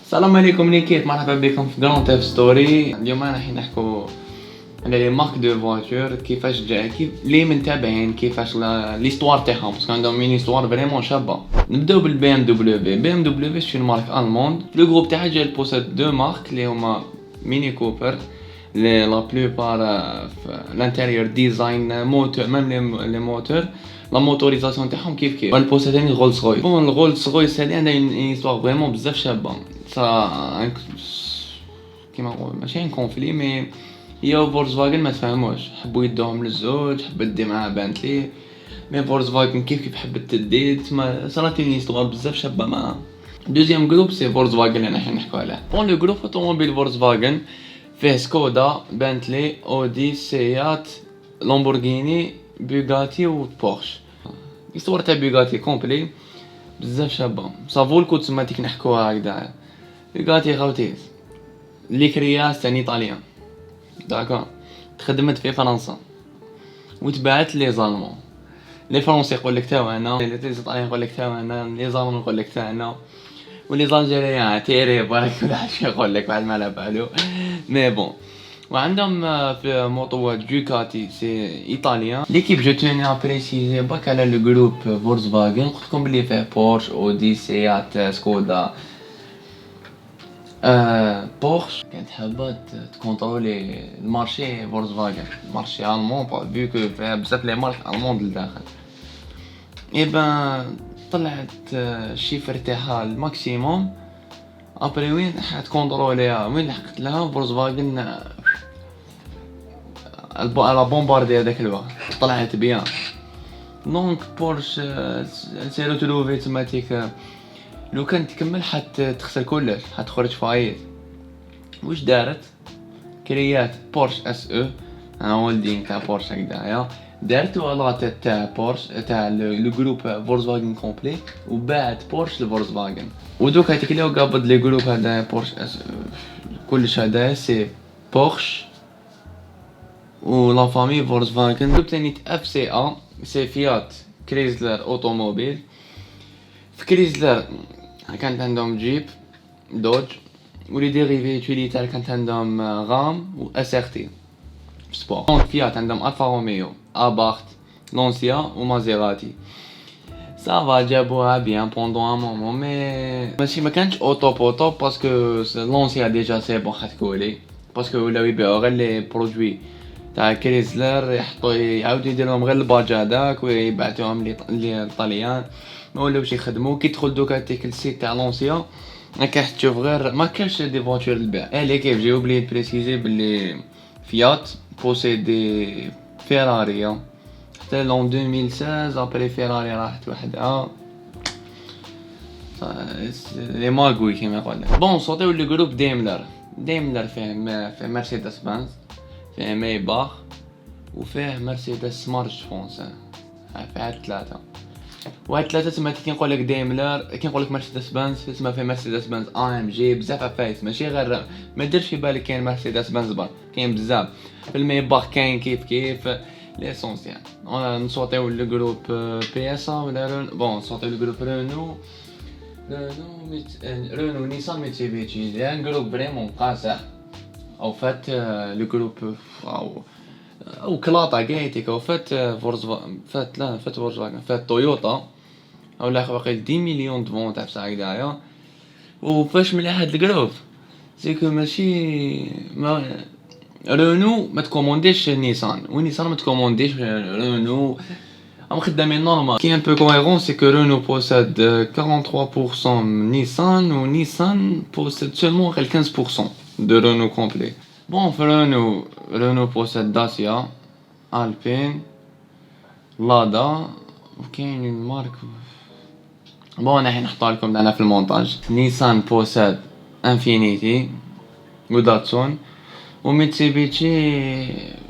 السلام عليكم ليكيت، مرحبا بكم في جراند تيف ستوري. اليوم راح نحكوا على لي مارك دو فواتور، كيفاش كيف لي متابعين كيفاش ليستوار تاعهم، باسكو عندهم مين استوار فريمون شابه. نبداو بالبي ام دبليو. بي ام دبليو سي مارك الموند. لو جروب تاعها جاي بوسيد دو مارك اللي هما ميني كوبر، لي لا بلوبار الانتيريور ديزاين موتور، ميم لي موتور لا موتوريزاسيون تاعهم كيف كيف. والبوسيدين غولز رويس. بون الغولز رويس هادي عندها اون استوار فريمون بزاف شابه. صا كيما نقول ماشي ان كونفلي، مي هي فولكسفاغن ما تفهموش، حبوا يدوهم للزوج، حبت دي معاه بنتلي، مي فولكسفاغن كيف حبت تدي تما صارت لي استوار بزاف شابه معاها. دوزيام جروب سي فولكسفاغن اللي راح نحكوا عليه. بون لو جروب اوتوموبيل فولكسفاغن فيه سكودا، بنتلي، اودي، سيات، لامبورغيني، بوغاتي و بورش. الاستوار تاع بوغاتي كومبلي بزاف شابه، صافو الكو تما تيك نحكوها هكذا. بوغاتي غاوتيز اللي كريا سان ايطاليان، داكور، تخدمت في فرنسا وتباعت لي زالمون. لي فرونسي يقول لك تاو انا، لي ايطاليان يقول لك تاو انا، لي زالمون يقول لك تاو انا، ولي زالجيريان تيري برك ولا حاجه يقول لك بعد ما على بالو. مي بون، وعندهم في موطوات دوكاتي سي ايطاليان. ليكيب جو توني ا بريسيزي باك على لو جروب فولكسفاغن. قلت لكم بلي فيه بورش، اودي، سيات، سكودا. بورش كانت حابه تكونترولي المارشي فولكسفاغن، المارشي المون فيو كو فيها بزاف لي مارك المون لداخل. اي بان طلعت الشيفر تاعها الماكسيموم. ابري وين حتكونتروليها، وين لحقت لها فولكسفاغن لا بومباردي هذاك الوقت، طلعت بيان. دونك بورش سيرو تروفي تماتيك لو كانت تكمل تخسر كلش، حتخرج فايز. واش دارت؟ كريات بورش اس او، انا هولدين تاع بورش هكذايا، دارت ولات تاع بورش تاع لو جروب فولكسفاغن كومبلي، وباعت بورش لفولكسفاغن. ودوك هاتيك اللي قابض لي جروب هذا بورش اس او كلش هذا سي بورش و لا فامي فولكسفاغن. جروب تاني اف سي ا سي فيات كريزلر اوتوموبيل. في كريزلر كانت عندهم جيب دوج، ولي ديريفي توليتار كانت عندهم غام و اس ار تي سبور. دونك فيات عندهم الفا روميو، ابارت، لونسيا و مازيراتي. صافا جابوها بيان بوندون ان مومون، مي ماشي ما كانش او توب باسكو لونسيا ديجا سي بون حتكولي، باسكو ولاو يبيعو غير لي برودوي تاع كريزلر، يحطو يعاودو يديرهم غير الباج هذاك ويبعثوهم للطليان، ما ولاوش يخدمو. كي تدخل دوكا تيك السيت تاع لونسيا راك تشوف غير ما كاش دي فواتور للبيع. اللي كيف جي اوبلي بريسيزي بلي فيات بوسيدي فيراري حتى لون 2016. ابري فيراري راحت وحدها، لي ماغوي كيما يقول لك. بون صوتيو لو جروب ديملر فيه مرسيدس بنز، فيه مايباخ، وفيه مرسيدس مارش فرونسا. فيه ثلاثه، واحد ثلاثه تما. كي نقول لك ديملر، كي نقول لك مرسيدس بنز تسمى في مرسيدس بنز ام جي بزاف عفايس، ماشي غير ما ديرش في بالك كاين مرسيدس بنز برك، كاين بزاف. في الميباخ كاين كيف ليسونسيال. نصوتيو لو جروب بي اس ا ولا بون نصوتيو لو جروب رونو نيسان ميتسوبيشي. لان جروب فريمون قاصح. او فات لو جروب او كلاطا قايتك، او فات فولكسفاغن، فات تويوتا، او لا واقيلا 10 مليون دو تاع ساعه هكذايا. وفاش مليح هاد الجروب سيكو ماشي ما رونو ما تكومونديش نيسان، ونيسان ما تكومونديش رونو، هم خدامين نورمال. كي ان بو كوهيرون سي كو رونو بوسيد 43% نيسان، و نيسان بوسيد سولمون غير 15% دو رونو كومبلي. بون في رونو بوسيد داسيا، البين، لادا، وكاين مارك بون راح نحطها لكم انا في المونتاج. نيسان بوسيد انفينيتي وداتسون، وميتسوبيشي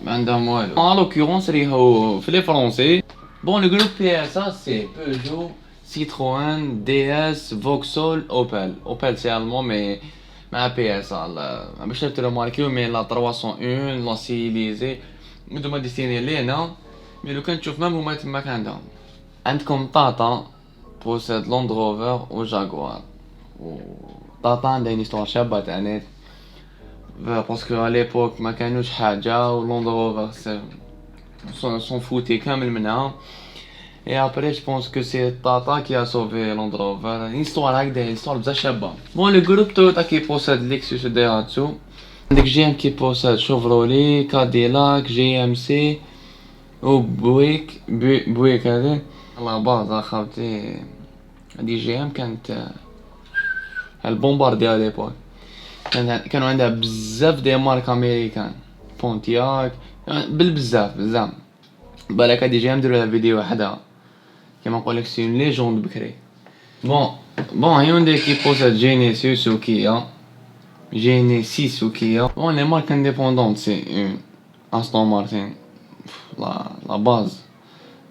عندهم والو. ان لوكورونس ريهو في لي فرونسي. بون لو جروب بي اس ا سي بيجو، سيتروان، دي اس، فوكسول، اوبل سي المون، مي مع بي اس ا باش ترو ماركيو. مي لا 301 لا سيليزي هذوما ديستيني لينا. مي لو كان تشوف مام هما تماك عندكم طاطا بوسيد لاند روفر و جاكوار، و طاطا عندها une histoire شابة تاعنيت باسكو على ليبوك ما كانوش حاجة و لوند روفر s'en foutait كامل منها. Et après je pense que c'est Tata qui a sauvé Land Rover. Une histoire هكدا une histoire بزاف شابة. Bon le groupe Toyota qui possède Lexus et Daihatsu. عندك GM qui possède Chevrolet, Cadillac, GMC و بويك هذا على باز اخوتي. هادي GM كانت البومباردي على ليبوك. كانوا عندها بزاف دي مارك امريكان بونتياك بالبزاف بزاف. بالك هادي GM نديرو لها فيديو وحدها كيما نقولك سي اون ليجوند بكري. بون هيونداي كي بوسيد جينيسيس و كيا جينيسيس و كيا. بون لي مارك انديبوندونت سي اون استون مارتين لا باز،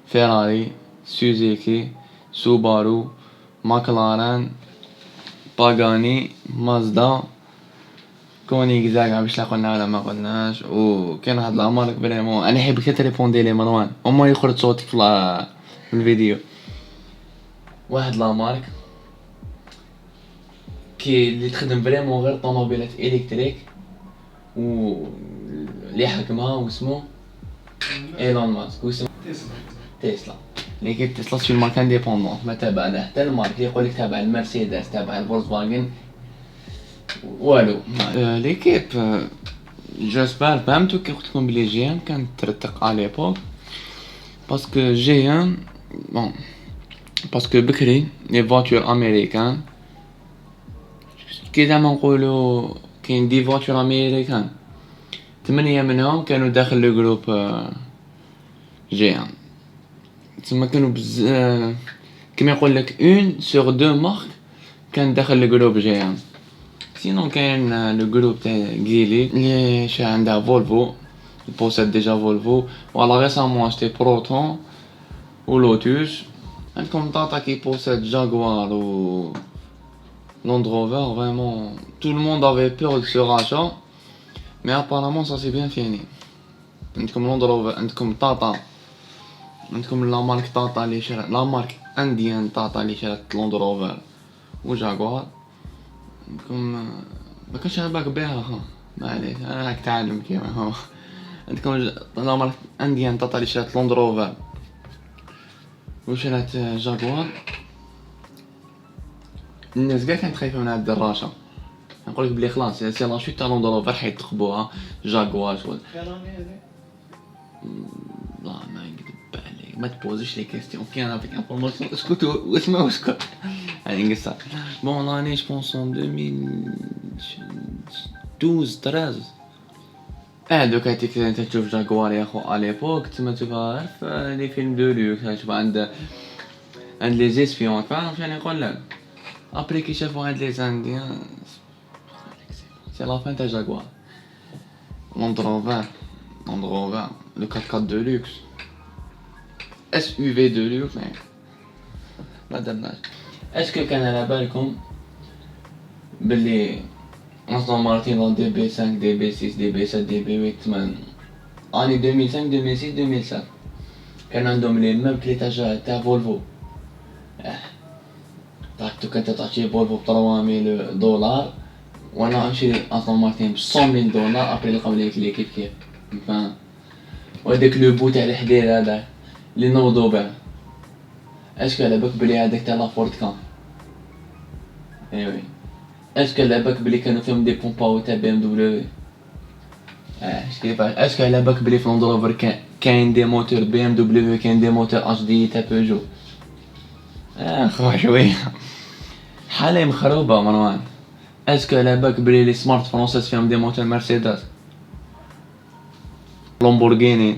فيراري، سوزوكي، سوبارو، ماكلارين، باغاني، مازدا، كونيغزاغ. باش لا قلنا ولا ما قلناش. و كاين واحد لا مارك فريمون انا نحب كي تريبوندي لي مروان هما يخرج صوتك في الفيديو. واحد لا مارك كي اللي تخدم فريمون غير طوموبيلات الكتريك و اللي حكمها واسمه ايلون ماسك واسمه تسلا. اللي كي تسلا سي مارك انديبوندون ما تابع له حتى المارك اللي يقولك تابع المرسيدس تابع الفولكسواغن والو. ليكيب جيسبر فهمتو كي قلت لكم بلي جي ام كانت ترتق على ليبوك باسكو جي ام بون باسكو بكري لي فواتور امريكان كي زعما نقولو كاين دي فواتور امريكان 8 منهم كانوا داخل لو جروب جي ام. تسمى كانوا كيما يقولك اون سور دو مارك كان داخل لو جروب جي ام. سينون كاين لو جروب تاع غيلي اللي شا عندها فولفو بوسيد ديجا فولفو ولا ريسامون اشتي بروتون و لوتوس. عندكم طاطا كي بوسيد جاغوار و Land Rover. Vraiment tout le monde avait peur de ce rachat mais apparemment ça s'est bien fini. عندكم Land Rover عندكم طاطا عندكم لا مارك طاطا اللي شرات لا مارك انديان طاطا اللي شرات Land Rover و جاغوار. عندكم ما كانش على بالك بها ما عليك انا راك تعلم كيما هو. عندكم لا مارك انديان طاطا اللي شرات Land Rover و شرات جاغوار. الناس كاع كانت خايفه من هاد الدراجه. نقولك بلي خلاص سي لا شوت تاع Land Rover حيتقبوها جاغوار شغل. لا ما نكذب عليك ما تبوزيش لي كيستيون كاين افيك انفورماسيون اسكت واسمع واسكت يعني نقصر. بون لاني جو بونس ان 2012 13 دوكا انت تشوف جاغوار يا خو على ليبوك تما تشوفها في لي فيلم دو لوكس تشوف عند لي زيسبيون فاهم شنو نقول لك. ابري كي شافوا هاد لي زانديان سي لا فان تاع جاغوار. Land Rover le 4x4 de luxe SUV de luxe ما درناش. اسكو كان على بالكم بلي أستون مارتين دي بي 5 دي بي 6 دي بي 7 دي بي 8 من اني 2005 2006 2007 كان عندهم لي ميم كلي تاع فولفو. تعرفتو كانت تعطي فولفو $3000 وانا نمشي أستون مارتين $100,000 ابري لقاو لي كلي كيف فاهم. وهداك لو بو تاع الحديد هذا اللي نوضو به اسكو على بالك بلي هذاك تاع لافورد كان ايوي اسكو على بالك بلي كانوا فيهم دي بومباو تاع بي ام دبليو كيفاش اسكو على بالك بلي في Land Rover كاين دي موتور بي ام دبليو كاين دي موتور اش دي تاع بيجو خويا شويه حاله مخروبه مروان. اسكو على بالك بلي لي سمارت فرونسيس فيهم دي موتور مرسيدس لامبورغيني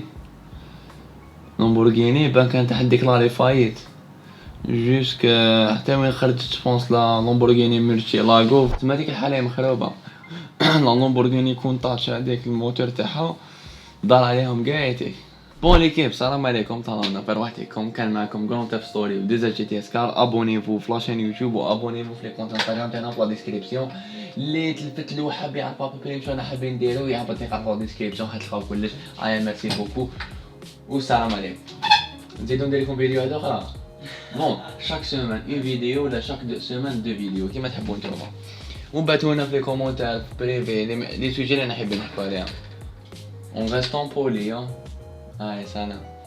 بان كانت تحت ديك لا فايت جوسك حتى وين خرجت فونس لا لامبورغيني ميرتي لاغو تما ديك الحاله مخروبه. لا لامبورغيني كونتاج هذاك الموتور تاعها دار عليهم كاع يتيك. بون ليكيب السلام عليكم طلعنا بروحتكم كان معكم جراند تيف ستوري و ديزا جي تي اس كار. ابونيفو في لاشين يوتيوب و ابونيفو في لي كونت انستغرام تاعنا في لا ديسكريبسيون. اللي تلفت له حاب يعرف ابري واش انا حابين نديرو يهبط يقرا في لا ديسكريبسيون حتلقاو كلش. ميرسي بوكو والسلام عليكم. نزيدو ندير لكم فيديوهات اخرى بون شاك سيمين اون فيديو ولا شاك دو سيمين دو فيديو كيما تحبوا نتوما. وبعتونا في لي كومونتير في بريفي لي سوجي اللي نحب نحكوا عليها. اون ريستون بولي. هاي سلام.